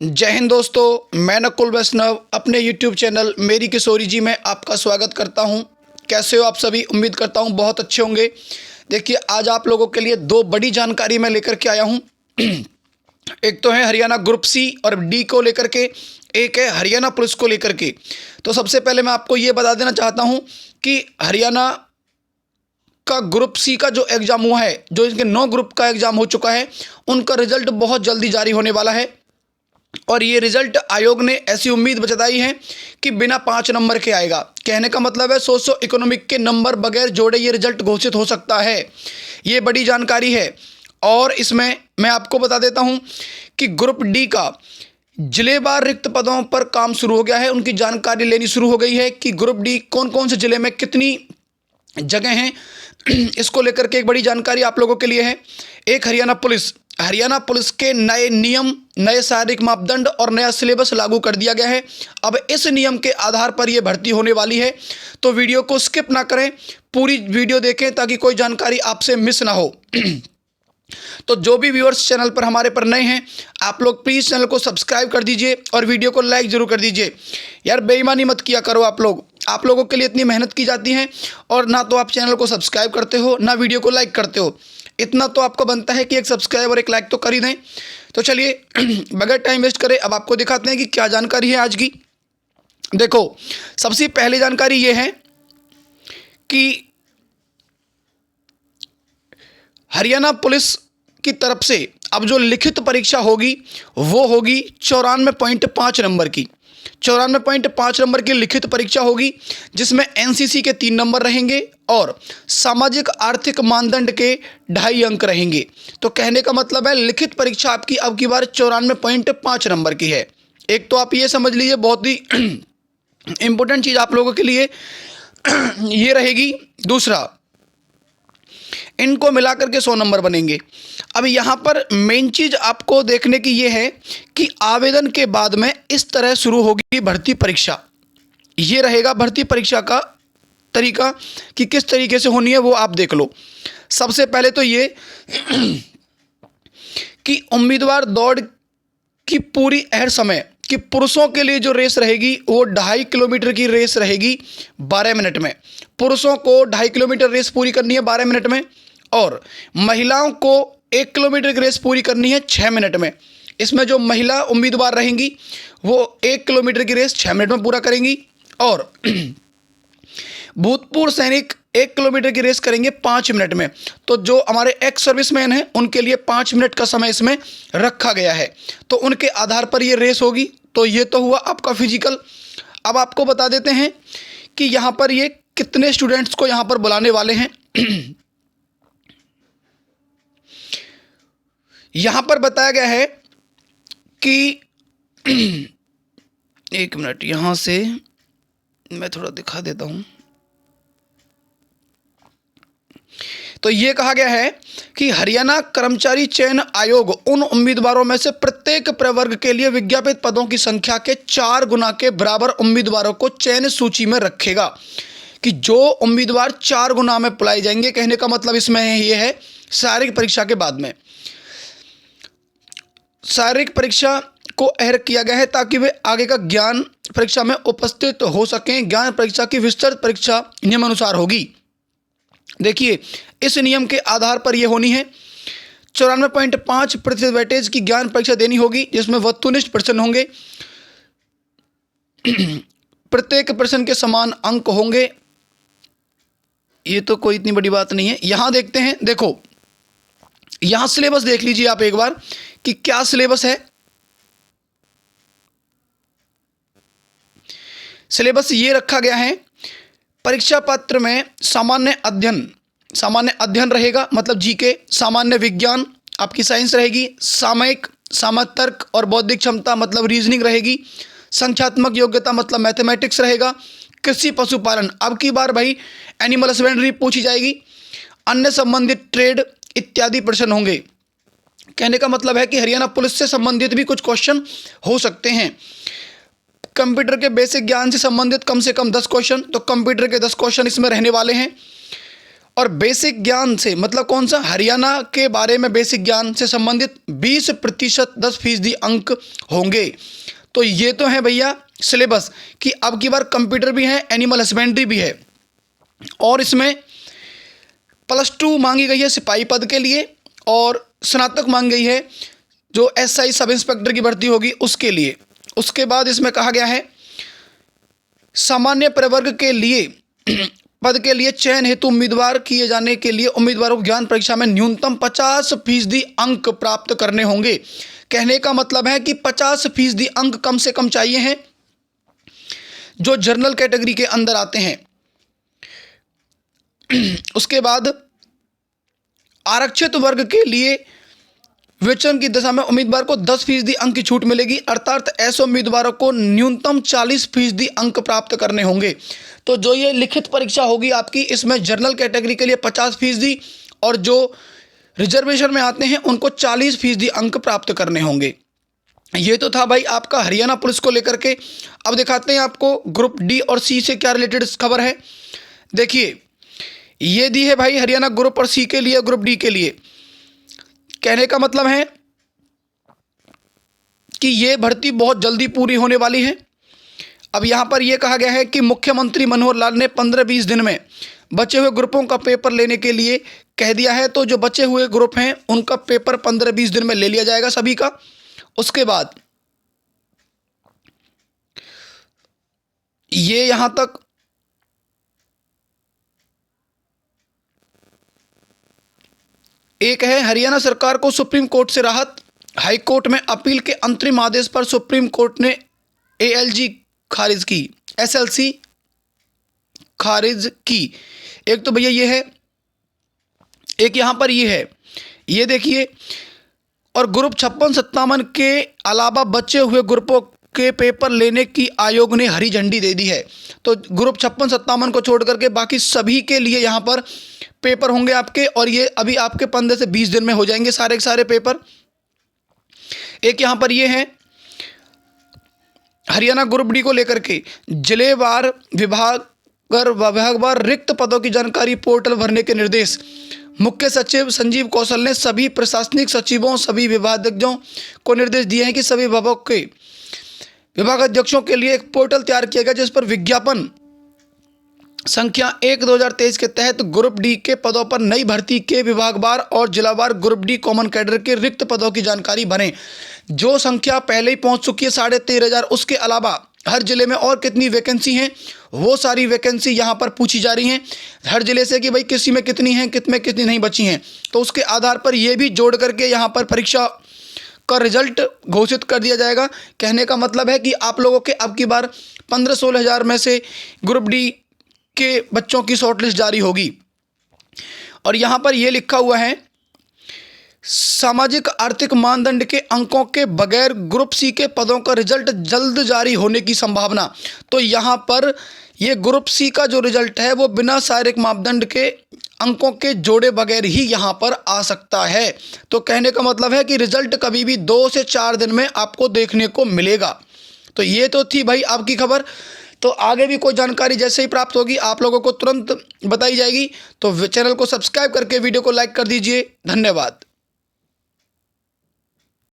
जय हिंद दोस्तों, मैं नकुल वैष्णव अपने YouTube चैनल मेरी किशोरी जी में आपका स्वागत करता हूं। कैसे हो आप सभी? उम्मीद करता हूं बहुत अच्छे होंगे। देखिए, आज आप लोगों के लिए दो बड़ी जानकारी मैं लेकर के आया हूं। एक तो है हरियाणा ग्रुप सी और डी को लेकर के, एक है हरियाणा पुलिस को लेकर के। तो सबसे पहले मैं आपको ये बता देना चाहता हूँ कि हरियाणा का ग्रुप सी का जो एग्ज़ाम हुआ है, जो इनके 9 ग्रुप का एग्ज़ाम हो चुका है, उनका रिजल्ट बहुत जल्दी जारी होने वाला है। और ये रिजल्ट आयोग ने ऐसी उम्मीद जताई है कि बिना 5 नंबर के आएगा। कहने का मतलब है सोशो इकोनॉमिक के नंबर बगैर जोड़े ये रिजल्ट घोषित हो सकता है। ये बड़ी जानकारी है। और इसमें मैं आपको बता देता हूं कि ग्रुप डी का जिलेवार रिक्त पदों पर काम शुरू हो गया है। उनकी जानकारी लेनी शुरू हो गई है कि ग्रुप डी कौन कौन से जिले में कितनी जगह हैं। इसको लेकर के एक बड़ी जानकारी आप लोगों के लिए है। एक हरियाणा पुलिस के नए नियम, नए शारीरिक मापदंड और नया सिलेबस लागू कर दिया गया है। अब इस नियम के आधार पर यह भर्ती होने वाली है। तो वीडियो को स्किप ना करें, पूरी वीडियो देखें ताकि कोई जानकारी आपसे मिस ना हो। तो जो भी व्यूअर्स चैनल पर हमारे पर नए हैं, आप लोग प्लीज़ चैनल को सब्सक्राइब कर दीजिए और वीडियो को लाइक ज़रूर कर दीजिए। यार बेईमानी मत किया करो। आप लोगों के लिए इतनी मेहनत की जाती है और ना तो आप चैनल को सब्सक्राइब करते हो, ना वीडियो को लाइक करते हो। इतना तो आपको बनता है कि एक सब्सक्राइब और एक लाइक तो कर ही दें। तो चलिए बगैर टाइम वेस्ट करें अब आपको दिखाते हैं कि क्या जानकारी है आज की। देखो, सबसे पहली जानकारी ये है कि हरियाणा पुलिस की तरफ से अब जो लिखित परीक्षा होगी वो होगी 94.5 नंबर की। 94.5 नंबर की लिखित परीक्षा होगी, जिसमें एनसीसी के 3 नंबर रहेंगे और सामाजिक आर्थिक मानदंड के 2.5 अंक रहेंगे। तो कहने का मतलब है लिखित परीक्षा आपकी अब की बार 94.5 नंबर की है। एक तो आप ये समझ लीजिए, बहुत ही इंपॉर्टेंट चीज़ आप लोगों के लिए ये रहेगी। दूसरा, इनको मिलाकर के 100 नंबर बनेंगे। अब यहाँ पर मेन चीज़ आपको देखने की ये है कि आवेदन के बाद में इस तरह शुरू होगी भर्ती परीक्षा। ये रहेगा भर्ती परीक्षा का तरीका कि किस तरीके से होनी है, वो आप देख लो। सबसे पहले तो ये कि उम्मीदवार दौड़ की पूरी अहर समय कि पुरुषों के लिए जो रेस रहेगी वो 2.5 किलोमीटर की रेस रहेगी 12 मिनट में। पुरुषों को 2.5 किलोमीटर रेस पूरी करनी है 12 मिनट में, और महिलाओं को 1 किलोमीटर की रेस पूरी करनी है 6 मिनट में। इसमें जो महिला उम्मीदवार रहेंगी वो 1 किलोमीटर की रेस 6 मिनट में पूरा करेंगी, और भूतपूर्व सैनिक 1 किलोमीटर की रेस करेंगे 5 मिनट में। तो जो हमारे एक्स सर्विसमैन हैं उनके लिए 5 मिनट का समय इसमें रखा गया है। तो उनके आधार पर ये रेस होगी। तो ये तो हुआ आपका फिजिकल। अब आपको बता देते हैं कि यहाँ पर ये कितने स्टूडेंट्स को यहाँ पर बुलाने वाले हैं। यहाँ पर बताया गया है कि एक मिनट, यहाँ से मैं थोड़ा दिखा देता हूँ। तो ये कहा गया है कि हरियाणा कर्मचारी चयन आयोग उन उम्मीदवारों में से प्रत्येक प्रवर्ग के लिए विज्ञापित पदों की संख्या के 4 गुना के बराबर उम्मीदवारों को चयन सूची में रखेगा। कि जो उम्मीदवार 4 गुना में बुलाए जाएंगे, कहने का मतलब इसमें ये है शारीरिक परीक्षा के बाद में शारीरिक परीक्षा को अहर किया गया है ताकि वे आगे का ज्ञान परीक्षा में उपस्थित हो सकें। ज्ञान परीक्षा की विस्तृत परीक्षा नियमानुसार होगी। देखिए, इस नियम के आधार पर यह होनी है। 94.5% वेटेज की ज्ञान परीक्षा देनी होगी, जिसमें वस्तुनिष्ठ प्रश्न होंगे। प्रत्येक प्रश्न के समान अंक होंगे। ये तो कोई इतनी बड़ी बात नहीं है। यहां देखते हैं, देखो यहां सिलेबस देख लीजिए आप एक बार कि क्या सिलेबस है। सिलेबस ये रखा गया है। परीक्षा पत्र में सामान्य अध्ययन रहेगा, मतलब जीके। सामान्य विज्ञान आपकी साइंस रहेगी। सामयिक, सामान्य तर्क और बौद्धिक क्षमता मतलब रीजनिंग रहेगी। संख्यात्मक योग्यता मतलब मैथमेटिक्स रहेगा। कृषि पशुपालन, अब की बार भाई एनिमल हस्बेंड्री पूछी जाएगी। अन्य संबंधित ट्रेड इत्यादि प्रश्न होंगे। कहने का मतलब है कि हरियाणा पुलिस से संबंधित भी कुछ क्वेश्चन हो सकते हैं। कंप्यूटर के बेसिक ज्ञान से संबंधित कम से कम 10 क्वेश्चन, तो कंप्यूटर के 10 क्वेश्चन इसमें रहने वाले हैं। और बेसिक ज्ञान से मतलब कौन सा, हरियाणा के बारे में बेसिक ज्ञान से संबंधित 20% 10% अंक होंगे। तो ये तो है भैया सिलेबस कि अब की बार कंप्यूटर भी है, एनिमल हस्बेंड्री भी है, और इसमें +2 मांगी गई है सिपाही पद के लिए और स्नातक मांगी गई है जो SI सब इंस्पेक्टर की भर्ती होगी उसके लिए। उसके बाद इसमें कहा गया है सामान्य प्रवर्ग के लिए पद के लिए चयन हेतु उम्मीदवार किए जाने के लिए उम्मीदवारों को ज्ञान परीक्षा में न्यूनतम 50% अंक प्राप्त करने होंगे। कहने का मतलब है कि 50% अंक कम से कम चाहिए हैं जो जनरल कैटेगरी के अंदर आते हैं। उसके बाद आरक्षित वर्ग के लिए विवेचन की दशा में उम्मीदवार को 10% अंक की छूट मिलेगी, अर्थात ऐसे उम्मीदवारों को न्यूनतम 40% अंक प्राप्त करने होंगे। तो जो ये लिखित परीक्षा होगी आपकी, इसमें जनरल कैटेगरी के लिए 50% और जो रिजर्वेशन में आते हैं उनको 40% अंक प्राप्त करने होंगे। ये तो था भाई आपका हरियाणा पुलिस को लेकर के। अब दिखाते हैं आपको ग्रुप डी और सी से क्या रिलेटेड खबर है। देखिए ये दी है भाई हरियाणा ग्रुप और सी के लिए, ग्रुप डी के लिए। कहने का मतलब है कि ये भर्ती बहुत जल्दी पूरी होने वाली है। अब यहाँ पर यह कहा गया है कि मुख्यमंत्री मनोहर लाल ने 15-20 दिन में बचे हुए ग्रुपों का पेपर लेने के लिए कह दिया है। तो जो बचे हुए ग्रुप हैं उनका पेपर 15-20 दिन में ले लिया जाएगा सभी का। उसके बाद ये यहां तक एक है हरियाणा सरकार को सुप्रीम कोर्ट से राहत, हाई कोर्ट में अपील के अंतरिम आदेश पर सुप्रीम कोर्ट ने ALG खारिज की, SLC खारिज की। एक तो भैया ये है, एक यहां पर ये है, ये देखिए। और ग्रुप 56-57 के अलावा बचे हुए ग्रुपों के पेपर लेने की आयोग ने हरी झंडी दे दी है। तो ग्रुप 56-57 को छोड़ करके बाकी सभी के लिए यहाँ पर पेपर होंगे आपके, और ये अभी आपके 15 से 20 दिन में हो जाएंगे सारे के सारे पेपर। एक यहाँ पर ये है हरियाणा ग्रुप डी को लेकर के जिलेवार विभागवार रिक्त पदों की जानकारी पोर्टल भरने के निर्देश। मुख्य सचिव संजीव कौशल ने सभी प्रशासनिक सचिवों, सभी विभागाध्यक्षों को निर्देश दिए हैं कि सभी विभागों के विभागाध्यक्षों के लिए एक पोर्टल तैयार किया गया जिस पर विज्ञापन संख्या 1/2023 के तहत ग्रुप डी के पदों पर नई भर्ती के विभागवार और जिलावार ग्रुप डी कॉमन कैडर के रिक्त पदों की जानकारी भरें। जो संख्या पहले ही पहुंच चुकी है 13,500, उसके अलावा हर जिले में और कितनी वैकेंसी हैं वो सारी वैकेंसी यहाँ पर पूछी जा रही हैं हर जिले से कि भाई किसी में कितनी हैं, कितनी नहीं बची हैं। तो उसके आधार पर ये भी जोड़ करके यहाँ पर परीक्षा का रिजल्ट घोषित कर दिया जाएगा। कहने का मतलब है कि आप लोगों के अब की बार 15-16 हज़ार में से ग्रुप डी के बच्चों की शॉर्टलिस्ट जारी होगी। और यहाँ पर यह लिखा हुआ है सामाजिक आर्थिक मानदंड के अंकों के बगैर ग्रुप सी के पदों का रिजल्ट जल्द जारी होने की संभावना। तो यहाँ पर ये ग्रुप सी का जो रिजल्ट है वो बिना शारीरिक मापदंड के अंकों के जोड़े बगैर ही यहाँ पर आ सकता है। तो कहने का मतलब है कि रिजल्ट कभी भी 2 से 4 दिन में आपको देखने को मिलेगा। तो ये तो थी भाई आपकी खबर। तो आगे भी कोई जानकारी जैसे ही प्राप्त होगी आप लोगों को तुरंत बताई जाएगी। तो चैनल को सब्सक्राइब करके वीडियो को लाइक कर दीजिए। धन्यवाद।